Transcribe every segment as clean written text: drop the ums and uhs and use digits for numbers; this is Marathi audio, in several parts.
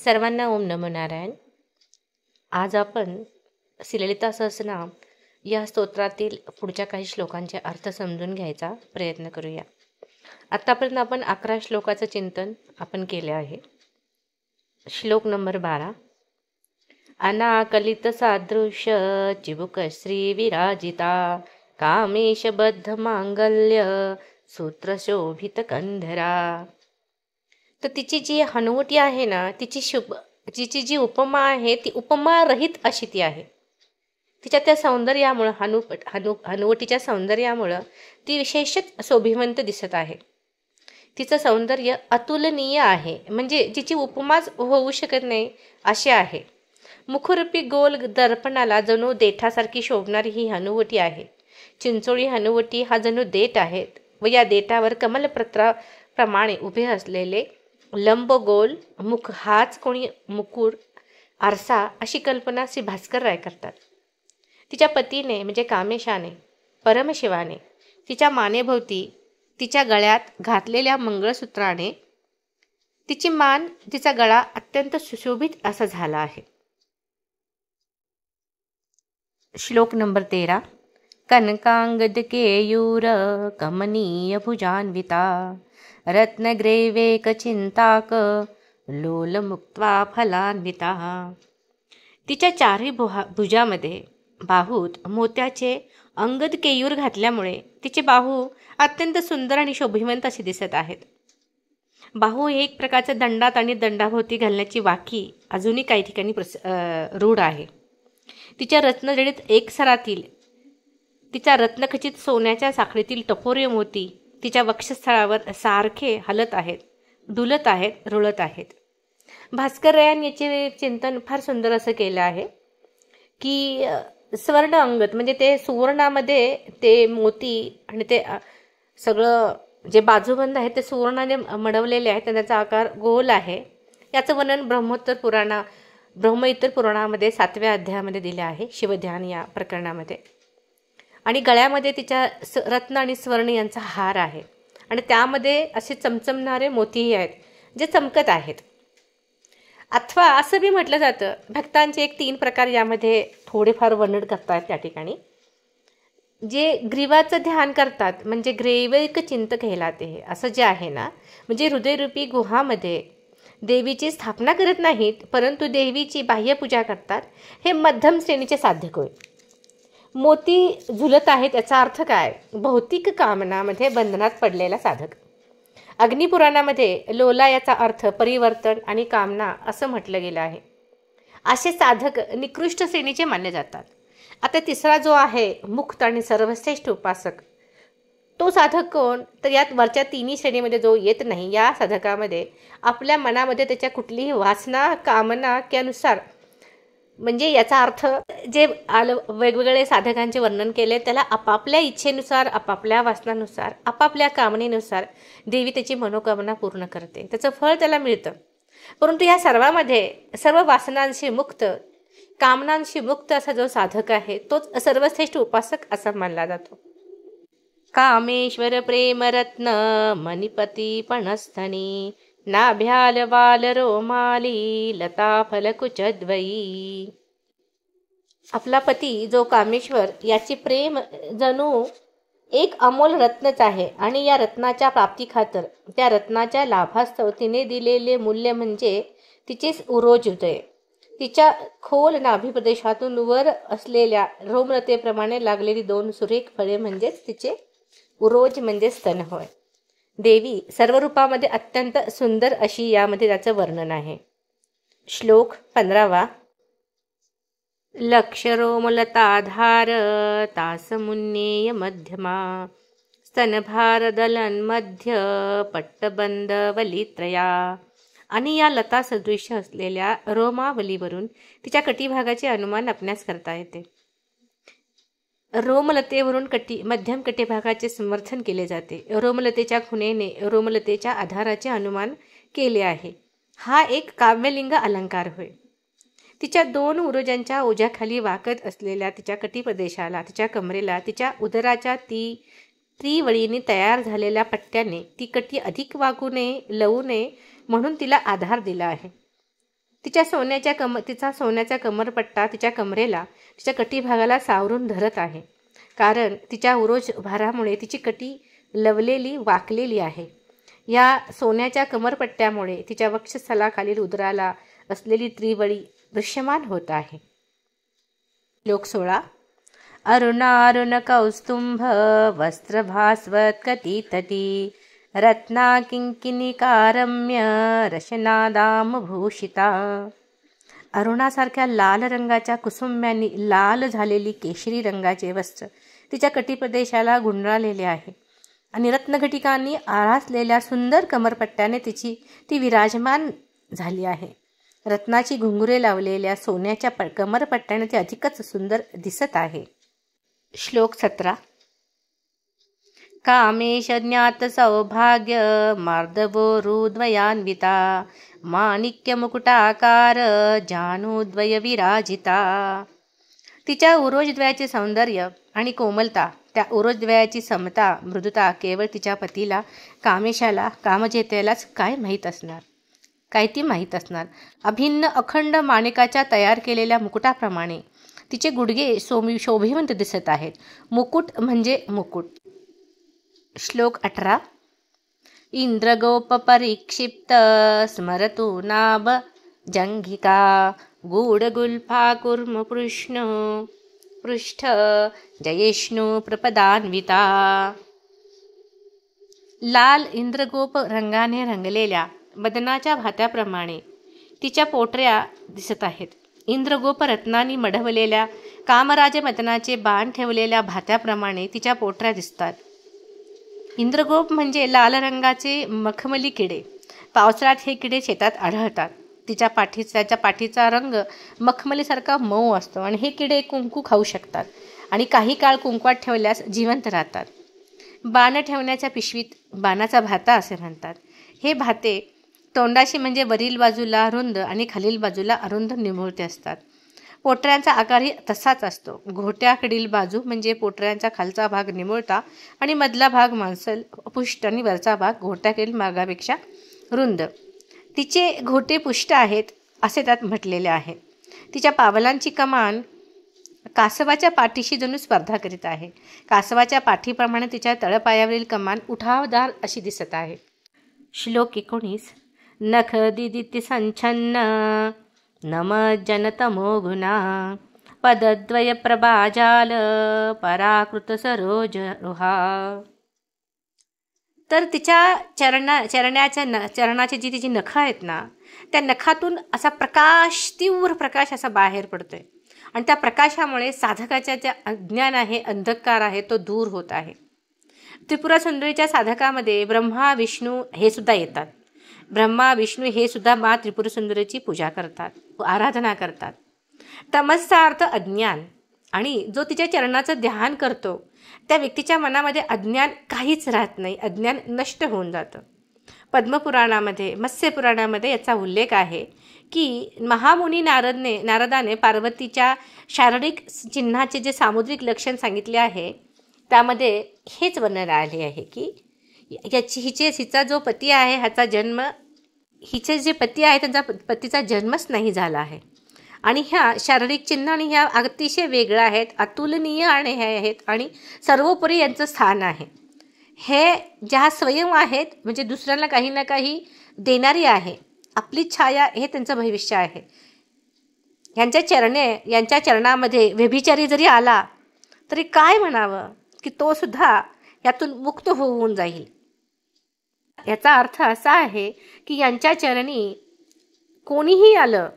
सर्वांना ओम नमो नारायण. आज आपण श्रीललिता सहस्रनाम या स्तोत्रातील पुढच्या काही श्लोकांचे अर्थ समजून घ्यायचा प्रयत्न करूया. आतापर्यंत आपण 11 श्लोकाचं चिंतन आपण केले आहे. श्लोक नंबर 12. अनाकलित सादृश्य चिबुक श्री विराजिता कामेश बद्ध मांगल्य सूत्र शोभित कंधरा. तर तिची जी हनुवटी आहे ना, तिची जी उपमा आहे ती उपमा रहित अशी ती आहे. तिच्या त्या सौंदर्यामुळं हनुवटीच्या सौंदर्यामुळं ती विशेषच शोभिवंत दिसत आहे. तिचं सौंदर्य अतुलनीय आहे, म्हणजे जिची उपमाच होऊ शकत नाही अशी आहे. मुखरूपी गोल दर्पणाला जणू देठासारखी शोभणारी ही हनुवटी आहे. चिंचोळी हनुवटी हा जणू देठ आहेत व या देठावर कमलपत्राप्रमाणे उभे असलेले लंबगोल मुख हाच कोणी मुकुट आरसा अशी कल्पना श्री भास्कर राय करतात. तिच्या पतीने म्हणजे कामेशाने परमशिवाने तिच्या मानेभोवती तिच्या गळ्यात घातलेल्या मंगळसूत्राने तिची मान तिचा गळा अत्यंत सुशोभित असा झाला आहे. श्लोक नंबर 13. कनकांगद केयूर कमनीय भुजान्विता रत्नग्रैवेक चिंताक लोल मुक्त्वा फलान्विता. तिच्या चारही भुजामध्ये बाहूत मोत्याचे अंगद केयूर घातल्यामुळे तिचे बाहू अत्यंत सुंदर आणि शोभिवंत असे दिसत आहेत. बाहू हे एक प्रकारचं दंडात आणि दंडाभोवती घालण्याची वाकी अजूनही काही ठिकाणी रूढ आहे. तिच्या रत्नजडित एकसरातील तिच्या रत्नखचित सोन्याच्या साखळीतील टपोरे मोती तिच्या वक्षस्थळावर सारखे हलत आहेत, डुलत आहेत, रुळत आहेत. भास्कर रायांनी याचे चिंतन फार सुंदर असं केलं आहे की स्वर्ण अंगद म्हणजे ते सुवर्णामध्ये ते मोती आणि ते सगळं जे बाजूबंद आहे ते सुवर्णाने मडवलेले आहेत, त्याचा आकार गोल आहे. याचं वर्णन ब्रह्मइतर पुराणामध्ये 7व्या अध्यायामध्ये दिले आहे, शिवध्यान या प्रकरणामध्ये. आणि गळ्यामध्ये तिच्या रत्न आणि स्वर्ण यांचा हार आहे आणि त्यामध्ये असे चमचमणारे मोतीही आहेत जे चमकत आहेत. अथवा असं बी म्हटलं जातं, भक्तांचे एक 3 प्रकार यामध्ये थोडेफार वर्णन करतात त्या ठिकाणी. जे ग्रीवाचं ध्यान करतात म्हणजे ग्रैविक चिंतक कहलाते असं जे आहे ना, म्हणजे हृदयरूपी गुहामध्ये देवीची स्थापना करत नाहीत परंतु देवीची बाह्यपूजा करतात, हे मध्यम श्रेणीचे साधक होय. मोती झुलत आहेत याचा अर्थ काय? भौतिक कामनामध्ये बंधनात पडलेला साधक. अग्निपुराणामध्ये लोला याचा अर्थ परिवर्तन आणि कामना असं म्हटलं गेलं आहे. असे साधक निकृष्ट श्रेणीचे मानले जातात. आता तिसरा जो आहे मुक्त आणि सर्वश्रेष्ठ उपासक, तो साधक कोण? तर यात वरच्या 3 श्रेणीमध्ये जो येत नाही, या साधकामध्ये आपल्या मनामध्ये त्याच्या कुठलीही वासना कामना त्यानुसार, म्हणजे याचा अर्थ जे वेगवेगळे साधकांचे वर्णन केले त्याला आपापल्या इच्छेनुसार आपापल्या वासनानुसार आपापल्या कामनेनुसार देवी त्याची मनोकामना पूर्ण करते, त्याचं फळ त्याला मिळतं. परंतु या सर्वामध्ये सर्व वासनांशी मुक्त कामनांशी मुक्त असा जो साधक आहे तोच सर्वश्रेष्ठ उपासक असा मानला जातो. कामेश्वर प्रेमरत्न मणिपती पणस्थनी नाभ्याल बाल रोमाली लता फलकुचद्वयी. आपला पती जो कामेश्वर याची प्रेम जणू एक अमोल रत्नच आहे आणि या रत्नाच्या प्राप्तीखातर त्या रत्नाच्या लाभास्तव तिने दिलेले मूल्य म्हणजे तिचे उरोजोदय. तिच्या खोल नाभी प्रदेशातून वर असलेल्या रोमलतेप्रमाणे लागलेली 2 सुरेख फळे म्हणजेच तिचे उरोज म्हणजे स्तन होय. देवी सर्व रूपामध्ये अत्यंत सुंदर अशी यामध्ये त्याचं वर्णन आहे. श्लोक 15. लक्ष रोमलताधार तासमुन्नेय मध्यमा स्तनभार दलन मध्य पट्टबंद वलित्रया. आणि या लता सदृश्य असलेल्या रोमावलीवरून तिच्या कटिभागाचे अनुमान आपणास करता येते. रोमलतेवरून मध्यम कटिभागाचे समर्थन केले जाते. रोमलतेच्या खुणेने रोमलतेच्या आधाराचे अनुमान केले आहे. हा एक काव्यलिंग अलंकार होय. तिच्या 2 उरोजांच्या ओझ्याखाली वाकत असलेल्या तिच्या कटिप्रदेशाला, तिच्या कमरेला, तिच्या उदराच्या त्रिवळीने तयार झालेल्या पट्ट्याने ती कटी अधिक वाकू नये, लवू नये म्हणून तिला आधार दिला आहे. तिचा सोन्याचा कमरपट्टा तिच्या कमरेला, तिच्या कटिभागाला सावरून धरत आहे. कारण तिच्या उरोज भारामुळे तिची कटी लवलेली, वाकलेली आहे. या सोन्याच्या कमरपट्ट्यामुळे तिच्या वक्षस्थलाखालील उदराला असलेली त्रिवळी दृश्यमान होत आहे. श्लोक 16. अरुणारुण कौस्तुंभ वस्त्रभास्वत कटितटी रत्ना किंकिनिकारम्य रशनादामभूषिता. अरुणासारख्या लाल रंगाच्या कुसुंब्यांनी लाल झालेली केशरी रंगाचे वस्त्र तिच्या कटिप्रदेशाला गुंडाळलेले आहे आणि रत्नघटिकांनी आरासलेल्या सुंदर कमरपट्ट्याने ती विराजमान झाली आहे. रत्नाची घुंगुरे लावलेल्या सोन्याच्या कमरपट्ट्याने ती अधिकच सुंदर दिसत आहे. श्लोक 17. कामेश ज्ञात सौभाग्य मार्दवोरुद्वयान्विता माणिक्य मुकुटाकार जानूद्वय विराजिता. तिच्या उरोजद्वयाचे सौंदर्य आणि कोमलता, त्या उरोजद्वयाची समता, मृदुता केवळ तिच्या पतीला कामेशाला, कामजेतेलाच काय ती माहीत असणार. अभिन्न अखंड माणिकाच्या तयार केलेल्या मुकुटाप्रमाणे तिचे गुडघे शोभिवंत दिसत आहेत. मुकुट म्हणजे मुकुट. श्लोक 18. इंद्रगोप परिक्षिप्त स्मरतु नाभ जंघिका गूढगुल्फा कुर्म पृष्ठ जयेष्णु प्रपदान्विता. लाल इंद्रगोप रंगाने रंगलेल्या मदनाच्या भात्याप्रमाणे तिच्या पोटऱ्या दिसत आहेत. इंद्रगोप रत्नांनी मढवलेल्या कामराज मदनाचे बाण ठेवलेल्या भात्याप्रमाणे तिच्या पोटऱ्या दिसतात. इंद्रगोप म्हणजे लाल रंगाचे मखमली किडे. पावसाळ्यात हे किडे शेतात आढळतात. त्याच्या पाठीचा रंग मखमलीसारखा मऊ असतो आणि हे किडे कुंकू खाऊ शकतात आणि काही काळ कुंकवात ठेवल्यास जिवंत राहतात. बाण ठेवण्याच्या पिशवीत बाणाचा भाता असे म्हणतात. हे भाते तोंडाशी म्हणजे वरील बाजूला रुंद आणि खालील बाजूला अरुंद निमुळते असतात. पोटऱ्यांचा आकारही तसाच असतो. घोट्याकडील बाजू म्हणजे पोटऱ्यांचा खालचा भाग निमुळता आणि मधला भाग मांसल पुष्ट आणि वरचा भाग घोट्याकडील मागापेक्षा रुंद. तिचे घोटे पुष्ट आहेत असे त्यात म्हटलेले आहे. तिच्या पावलांची कमान कासवाच्या पाठीशी जणू स्पर्धा करीत आहे. कासवाच्या पाठीप्रमाणे तिच्या तळपायावरील कमान उठावदार अशी दिसत आहे. श्लोक 19. नख दिदिति संछन्न नमज्जनतमो गुणा पदद्वय प्रभाजाल पराकृत सरोज रुहा. तर तिच्या चरणाची जी तिची नखं आहेत ना, त्या नखातून असा तीव्र प्रकाश असा बाहेर पडतोय आणि त्या प्रकाशामुळे साधकाच्या जे अज्ञान आहे, अंधकार आहे, तो दूर होत आहे. त्रिपुरा सुंदरीच्या साधकामध्ये ब्रह्मा विष्णू हे सुद्धा येतात. ब्रह्मा विष्णू हे सुद्धा मा त्रिपुरा सुंदरीची पूजा करतात, आराधना करतात. तमसचा अर्थ अज्ञान, आणि जो तिच्या चरणाचं ध्यान करतो त्या व्यक्तीच्या मनामध्ये अज्ञान काहीच राहत नाही, अज्ञान नष्ट होऊन जातं. पद्मपुराणामध्ये, मत्स्यपुराणामध्ये याचा उल्लेख आहे की महामुनी नारदाने पार्वतीच्या शारीरिक चिन्हाचे जे सामुद्रिक लक्षण सांगितले आहे त्यामध्ये हेच वर्णन आले आहे की हिचा जो पती आहे हिचे जे पती आहे त्यांचा पतीचा जन्मच नाही झाला आहे आणि ह्या शारीरिक चिन्ह आणि ह्या अतिशय वेगळ्या आहेत, अतुलनीय आणि हे आहेत आणि सर्वोपरी यांचं स्थान आहे. हे ज्या स्वयं आहेत म्हणजे दुसऱ्याला काही ना काही देणारी आहे, आपली छाया, हे त्यांचं भविष्य आहे. यांच्या चरणामध्ये व्यभिचारी जरी आला तरी काय म्हणावं की तो सुद्धा यातून मुक्त होऊन जाईल. याचा अर्थ असा आहे की यांच्या चरणी कोणीही आलं,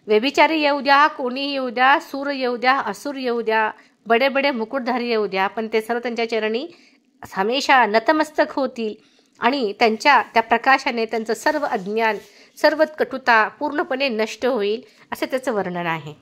व्यभिचारी येऊ द्या, कोणीही येऊ द्या, सूर येऊ द्या, असुर येऊ द्या, बडे बडे मुकुटधारी येऊ द्या, पण ते सर्व त्यांच्या चरणी हमेशा नतमस्तक होतील आणि त्या प्रकाशाने त्यांचं सर्व अज्ञान, सर्व कटुता पूर्णपणे नष्ट होईल, असे त्याचं वर्णन आहे.